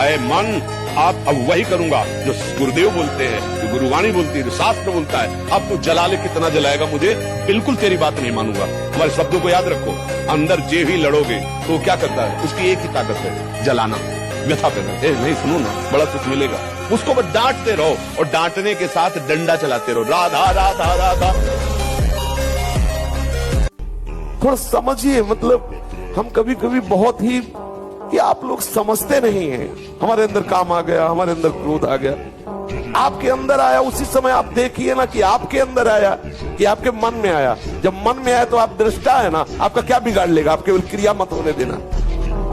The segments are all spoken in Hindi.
है मन, आप अब वही करूंगा जो गुरुदेव बोलते हैं, जो गुरुवाणी बोलती है, जो शास्त्र बोलता है। अब तू जला ले, कितना जलाएगा मुझे, बिल्कुल तेरी बात नहीं मानूंगा। तुम्हारे शब्दों को याद रखो, अंदर जे भी लड़ोगे तो क्या करता है, उसकी एक ही ताकत है, जलाना, व्यथा करना। नहीं सुनो ना, बड़ा सुख मिलेगा। उसको बस डांटते रहो और डांटने के साथ डंडा चलाते रहो, राधा राधा राधा। थोड़ा समझिए, मतलब हम कभी कभी बहुत ही कि आप लोग समझते नहीं हैं। हमारे अंदर काम आ गया, हमारे अंदर क्रोध आ गया, आपके अंदर आया, उसी समय आप देखिए ना कि आपके अंदर आया कि आपके मन में आया। जब मन में आया तो आप दृष्टा है ना, आपका क्या बिगाड़ लेगा, आप केवल क्रिया मत होने देना।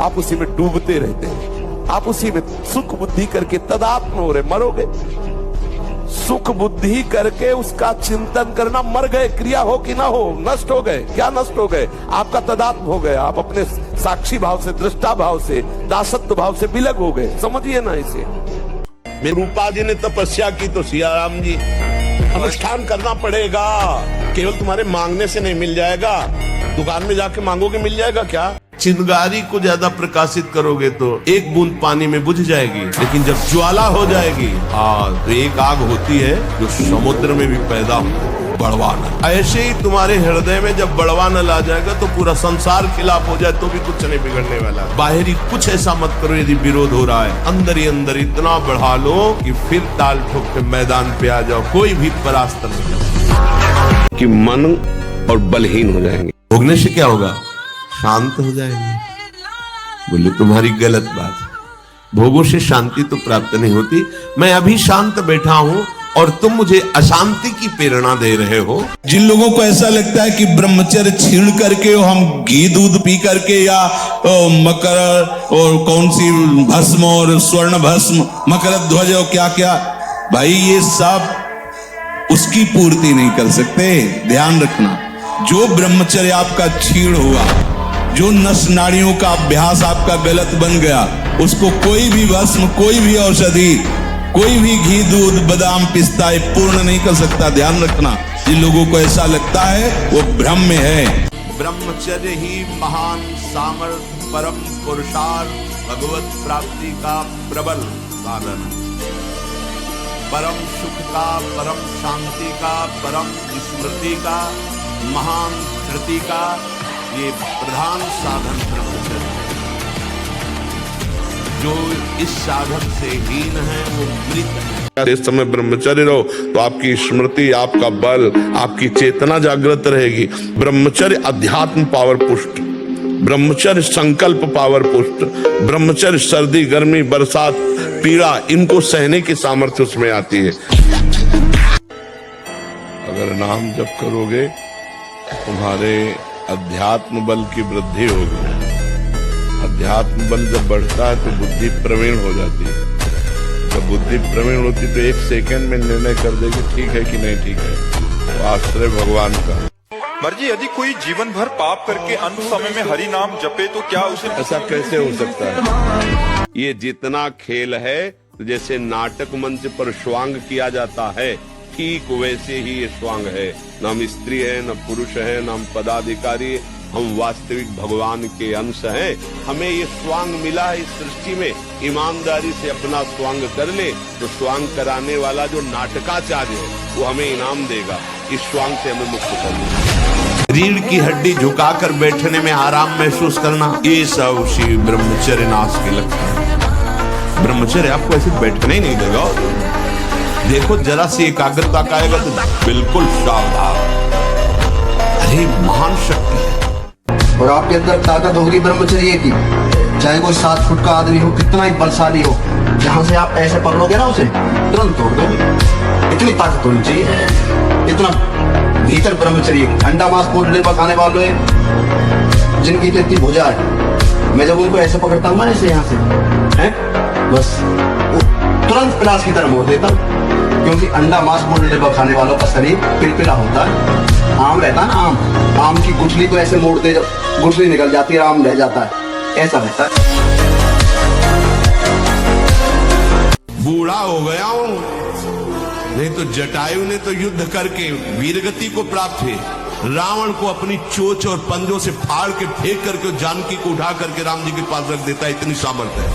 आप उसी में डूबते रहते हैं, आप उसी में सुख बुद्धि करके तदात्म हो रहे, मरोगे। सुख बुद्धि करके उसका चिंतन करना, मर गए, क्रिया हो कि ना हो, नष्ट हो गए। क्या नष्ट हो गए, आपका तदात्म हो गया, आप अपने साक्षी भाव से, दृष्टा भाव से, दासत्व भाव से विलग हो गए। समझिए ना इसे। रूपा जी ने तपस्या की तो सियाराम जी, अनुष्ठान करना पड़ेगा, केवल तुम्हारे मांगने से नहीं मिल जाएगा। दुकान में जाके मांगोगे मिल जाएगा क्या? चिंगारी को ज्यादा प्रकाशित करोगे तो एक बूंद पानी में बुझ जाएगी, लेकिन जब ज्वाला हो जाएगी, तो एक आग होती है जो समुद्र में भी पैदा हो, बड़वाना। ऐसे ही तुम्हारे हृदय में जब बड़वाना आ जाएगा तो पूरा संसार खिलाफ हो जाए तो भी कुछ नहीं बिगड़ने वाला। बाहरी कुछ ऐसा मत करो, यदि विरोध हो रहा है अंदर ही अंदर इतना बढ़ा लो कि फिर ताल ठोक के मैदान पे आ जाओ, कोई भी परास्त नहीं कि मन और बलहीन हो जाएंगे। भोगने से क्या होगा, शांत हो जाएंगे। बोले तुम्हारी गलत बात है, भोगों से शांति तो प्राप्त नहीं होती। मैं अभी शांत बैठा हूं और तुम मुझे अशांति की प्रेरणा दे रहे हो। जिन लोगों को ऐसा लगता है कि ब्रह्मचर्य छीन करके हम घी दूध पी करके या मकर और कौन सी भस्म और स्वर्ण भस्म, मकर ध्वज और क्या क्या, भाई ये सब उसकी पूर्ति नहीं कर सकते। ध्यान रखना, जो ब्रह्मचर्य आपका छीण हुआ, जो नस नाड़ियों का अभ्यास आपका गलत बन गया, उसको कोई भी भस्म, कोई भी औषधि, कोई भी घी दूध बादाम पिस्ता पूर्ण नहीं कर सकता। ध्यान रखना, जिन लोगों को ऐसा लगता है वो भ्रम में है। ब्रह्मचर्य ही महान सामर्थ्य, परम पुरुषार्थ, भगवत प्राप्ति का प्रबल साधन, परम सुख का, परम शांति का, परम स्मृति का, महान धृति का ये प्रधान साधन ब्रह्मचर्य। जो इस साधन से हीन है वो मृत है। इस समय ब्रह्मचर्य रहो तो आपकी स्मृति, आपका बल, आपकी चेतना जागृत रहेगी। ब्रह्मचर्य अध्यात्म पावर पुष्ट, ब्रह्मचर्य संकल्प पावर पुष्ट, ब्रह्मचर्य सर्दी गर्मी बरसात पीड़ा इनको सहने की सामर्थ्य उसमें आती है। अगर नाम जप करोगे तुम्हारे अध्यात्म बल की वृद्धि होगी। अध्यात्म बल जब बढ़ता है तो बुद्धि प्रवीण हो जाती है। जब बुद्धि प्रवीण होती तो एक सेकंड में निर्णय कर देगी ठीक है कि नहीं ठीक है। तो आश्रय भगवान का। मर्जी, यदि कोई जीवन भर पाप करके अंत समय में हरि नाम जपे तो क्या उसे ऐसा कैसे हो सकता है? ये जितना खेल है, जैसे नाटक मंच पर स्वांग किया जाता है, ठीक वैसे ही ये स्वांग है। न हम स्त्री है, न पुरुष है, न हम पदाधिकारी, हम वास्तविक भगवान के अंश हैं। हमें ये स्वांग मिला है इस सृष्टि में, ईमानदारी से अपना स्वांग कर ले तो स्वांग कराने वाला जो नाटकाचार्य है वो हमें इनाम देगा। इस स्वांग से हमें मुक्त कर देगा। रीढ़ की हड्डी झुकाकर बैठने में आराम महसूस करना, ये सब उसी ब्रह्मचर्य नाश के लक्षण है। ब्रह्मचर्य आपको ऐसे बैठने ही नहीं देगा। देखो जरा सी एकाग्रता का आएगा तो बिल्कुल सावधान। अरे महान शक्ति है और आपके अंदर ताकत होगी ब्रह्मचर्य की। चाहे कोई 7 फुट का आदमी हो, कितना ही बलशाली हो, जहां से आप ऐसे पकड़ोगे ना उसे तुरंत तोड़ दोगे। इतनी ताकत होनी चाहिए, इतना भीतर ब्रह्मचर्य। अंडा मांस पोल्ट्री पकाने वाले जिनकी तो इतनी भुजा है, मैं जब उनको ऐसे पकड़ता हूँ ना, ऐसे यहाँ से है, बस तुरंत प्लास की तरह मोड़ देता हूँ। क्योंकि अंडा मांस पोल्ट्री खाने वालों का शरीर पिलपिला होता है। आम रहता है ना, आम की गुठली को ऐसे मोड़ दे, गुठली निकल जाती है, आम रह जाता है, ऐसा रहता है। बूढ़ा हो गया हूं, नहीं तो जटायु ने तो युद्ध करके वीरगति को प्राप्त हुई। रावण को अपनी चोंच और पंजों से फाड़ के फेंक करके जानकी को उठा करके राम जी के पास रख देता है, इतनी सामर्थ्य है।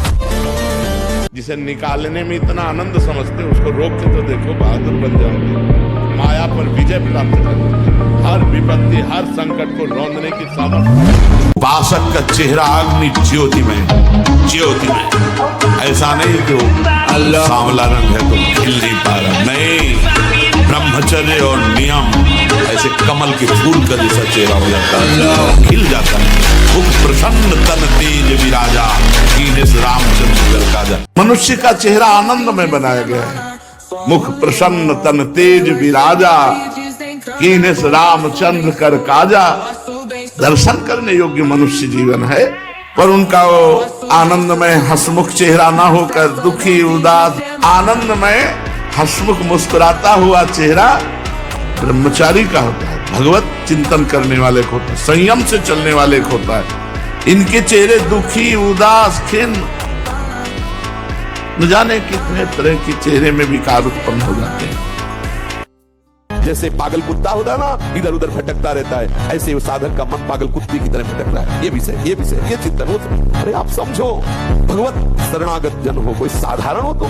जिसे निकालने में इतना आनंद समझते हो, उसको रोक के तो देखो, बहादुर बन जाओगे, माया पर विजय प्राप्त करोगे, हर विपत्ति हर संकट को रौंदने की सामर्थ्य। उपासक का चेहरा अग्नि ज्योतिमय, ज्योतिमय, ऐसा नहीं तो सांवला रंग है तो खिल नहीं पा रहा, नहीं, ब्रह्मचर्य और नियम ऐसे कमल के फूल का जैसा चेहरा हो जाता है, खिल जाता है। मुख प्रसन्न तन तेज विराजा, कीनेस रामचंद्र कर काजा। मनुष्य का चेहरा आनंद में बनाया गया है। मुख प्रसन्न तन तेज विराजा, कीनेस रामचंद्र कर काजा। दर्शन करने योग्य मनुष्य जीवन है, पर उनका वो आनंदमय हंसमुख चेहरा ना होकर दुखी उदास, आनंदमय हंसमुख मुस्कुराता हुआ चेहरा ब्रह्मचारी का होता है, भगवत चिंतन करने वाले को होता है, संयम से चलने वाले को होता है। इनके चेहरे दुखी उदास खिन्न, न जाने कितने तरह के चेहरे में विकार उत्पन्न हो जाते हैं। जैसे पागल कुत्ता होता है ना, इधर उधर भटकता रहता है, ऐसे वो साधक का मन पागल कुत्ते की तरह भटक रहा है। ये विषय, ये चिंतन हो। अरे आप समझो, भगवत शरणागत जन हो, कोई साधारण हो तो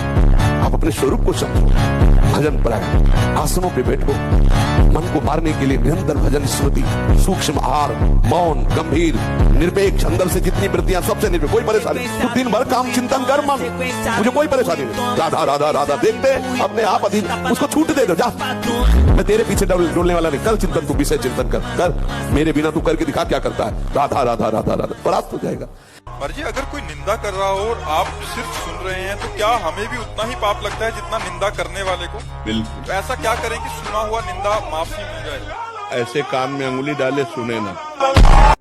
आप अपने स्वरूप को समझो। भजन परायण, आसनों पे बैठो, मन को मारने के लिए निरंतर भजन स्मृति, सूक्ष्म आहार, मौन, गंभीर, निरपेक्ष, अंदर से जितनी वृत्तियां सबसे निरपेक्ष, कोई परेशानी। तू दिन भर काम चिंतन कर मन, मुझे कोई परेशानी नहीं। राधा राधा राधा देखते अपने आप अधीन, उसको छूट दे दो, जा, मैं तेरे पीछे डोलने वाला नहीं। कर चिंतन, तू विषय चिंतन कर, मेरे बिना तू करके दिखा क्या करता है। राधा राधा राधा राधा, परास्त हो जाएगा। पर जी अगर कोई निंदा कर रहा हो और आप सिर्फ सुन रहे हैं, तो क्या हमें भी उतना ही पाप लगता है जितना निंदा करने वाले को? बिल्कुल। तो ऐसा क्या करें कि सुना हुआ निंदा माफी मिल जाए? ऐसे कान में अंगुली डाले सुने ना।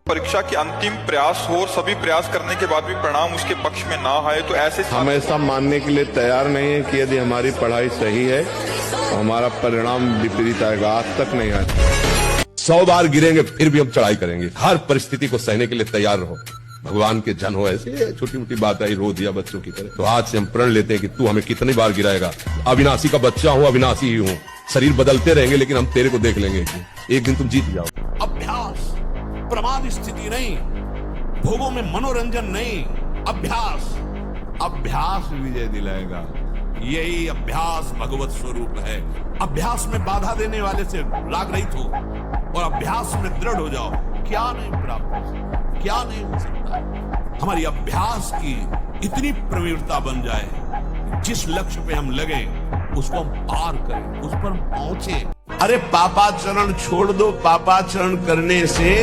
परीक्षा के अंतिम प्रयास हो और सभी प्रयास करने के बाद भी परिणाम उसके पक्ष में ना आए, तो ऐसे हम ऐसा मानने के लिए तैयार नहीं है कि यदि हमारी पढ़ाई सही है तो हमारा परिणाम विपरीत आएगा। आज तक नहीं आया। 100 बार गिरेंगे फिर भी हम चढ़ाई करेंगे। हर परिस्थिति को सहने के लिए तैयार रहो। भगवान के जन हो, ऐसे छोटी मोटी बात आई रो दिया बच्चों की तरह। तो आज से हम प्रण लेते हैं कि तू हमें कितनी बार गिराएगा। अविनाशी का बच्चा हूँ, अविनाशी ही हूँ। शरीर बदलते रहेंगे लेकिन हम तेरे को देख लेंगे। एक दिन तुम जीत जाओ। अभ्यास प्रमाद स्थिति नहीं, भोगों में मनोरंजन नहीं, अभ्यास, अभ्यास विजय दिलाएगा। यही अभ्यास भगवत स्वरूप है। अभ्यास में बाधा देने वाले से राग रहित हो और अभ्यास में दृढ़ हो जाओ। क्या नहीं प्राप्त हो सकता, क्या नहीं हो सकता। हमारी अभ्यास की इतनी प्रवीणता बन जाए, जिस लक्ष्य पे हम लगे उसको हम पार करें, उस पर हम पहुंचे। अरे पापाचरण छोड़ दो, पापाचरण करने से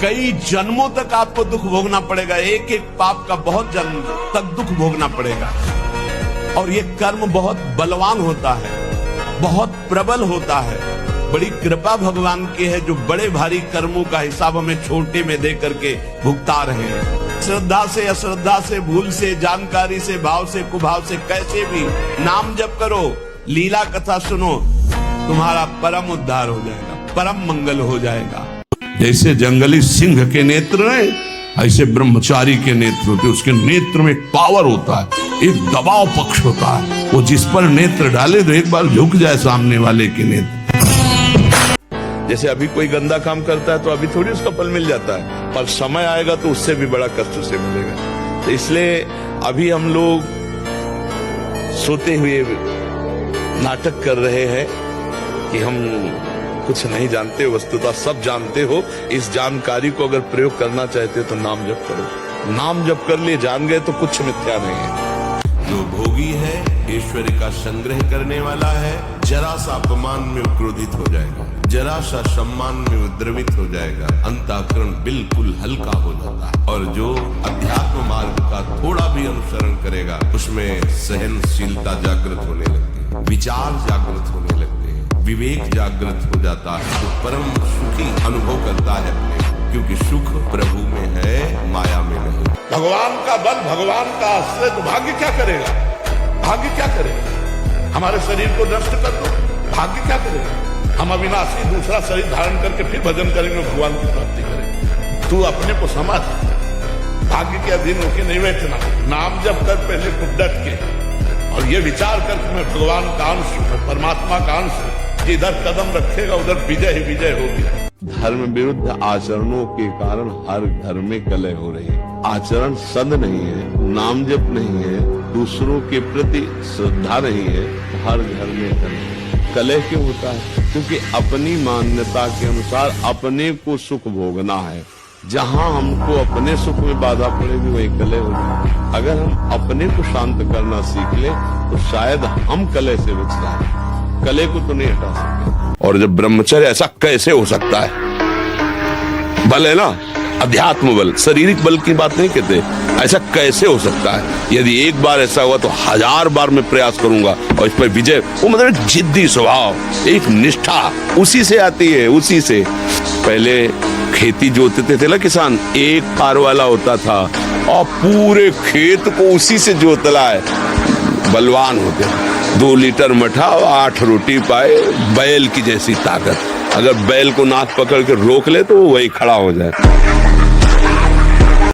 कई जन्मों तक आपको दुख भोगना पड़ेगा। एक एक पाप का बहुत जन्म तक दुख भोगना पड़ेगा। और ये कर्म बहुत बलवान होता है, बहुत प्रबल होता है। बड़ी कृपा भगवान की है जो बड़े भारी कर्मों का हिसाब हमें छोटे में दे करके भुगता रहे हैं। श्रद्धा से, अश्रद्धा से, भूल से, जानकारी से, भाव से, कुभाव से, कैसे भी नाम जप करो, लीला कथा सुनो, तुम्हारा परम उद्धार हो जाएगा, परम मंगल हो जाएगा। जैसे जंगली सिंह के नेत्र हैं, ऐसे ब्रह्मचारी के नेत्र होते। उसके नेत्र में एक पावर होता है, एक दबाव पक्ष होता है। वो जिस पर नेत्र डाले तो एक बार झुक जाए सामने वाले के नेत्र। जैसे अभी कोई गंदा काम करता है तो अभी थोड़ी उसका फल मिल जाता है, पर समय आएगा तो उससे भी बड़ा कष्ट उसे मिलेगा। तो इसलिए अभी हम लोग सोते हुए नाटक कर रहे हैं कि हम कुछ नहीं जानते, वस्तुतः सब जानते हो। इस जानकारी को अगर प्रयोग करना चाहते हो तो नाम जप करो। नाम जप कर लिए, जान गए तो कुछ मिथ्या नहीं है। जो भोगी है, ऐश्वर्य का संग्रह करने वाला है, जरा सा अपमान में क्रोधित हो जाएगा, जरा सा सम्मान में द्रवित हो जाएगा, अंतःकरण बिल्कुल हल्का हो जाता है। और जो अध्यात्म मार्ग का थोड़ा भी अनुसरण करेगा, उसमें सहनशीलता जागृत होने लगती है, विचार जागृत होने लगते हैं, विवेक जागृत हो जाता है, तो परम सुखी अनुभव करता है अपने, क्योंकि सुख प्रभु में है, माया में नहीं। भगवान का बल, भगवान का आश्रय, तो भाग्य क्या करेगा? भाग्य क्या करेगा? हमारे शरीर को नष्ट कर दो, भाग्य क्या करेगा? हम अविनाशी दूसरा शरीर धारण करके फिर भजन करेंगे, भगवान की प्राप्ति करेंगे। तू अपने को समझ, भाग्य के अधीन होके नहीं बैठना। नाम जप कर पहले खुद डट के, और ये विचार कर कि मैं भगवान का अंश हूं, परमात्मा का अंश हूं। जिधर कदम रखेगा उधर विजय ही विजय होगी। धर्म विरुद्ध आचरणों के कारण हर घर में कलह हो रही है। आचरण सद नहीं है, नाम जप नहीं है, दूसरों के प्रति श्रद्धा नहीं है, हर घर में कलह क्यों होता है? क्योंकि अपनी मान्यता के अनुसार अपने को सुख भोगना है। जहां हमको अपने सुख में बाधा पड़ेगी वही कलह होगी। अगर हम अपने को शांत करना सीख ले तो शायद हम कलह से बच जाए। कलह को तो नहीं हटा सकते। और जब ब्रह्मचर्य, ऐसा कैसे हो सकता है? बल है ना, अध्यात्म बल, शारीरिक बल की बात नहीं कहते। ऐसा कैसे हो सकता है? यदि एक बार ऐसा हुआ तो 1000 बार मैं प्रयास करूंगा और इस पर विजय। वो मतलब जिद्दी स्वभाव, एक निष्ठा उसी से आती है, उसी से। पहले खेती जोतते थे ना किसान, एक पार वाला होता था और पूरे खेत को उसी से जोतला है, बलवान होते। 2 लीटर मठा और 8 रोटी पाए, बैल की जैसी ताकत। अगर बैल को नाक पकड़ के रोक ले तो वो वही खड़ा हो जाए।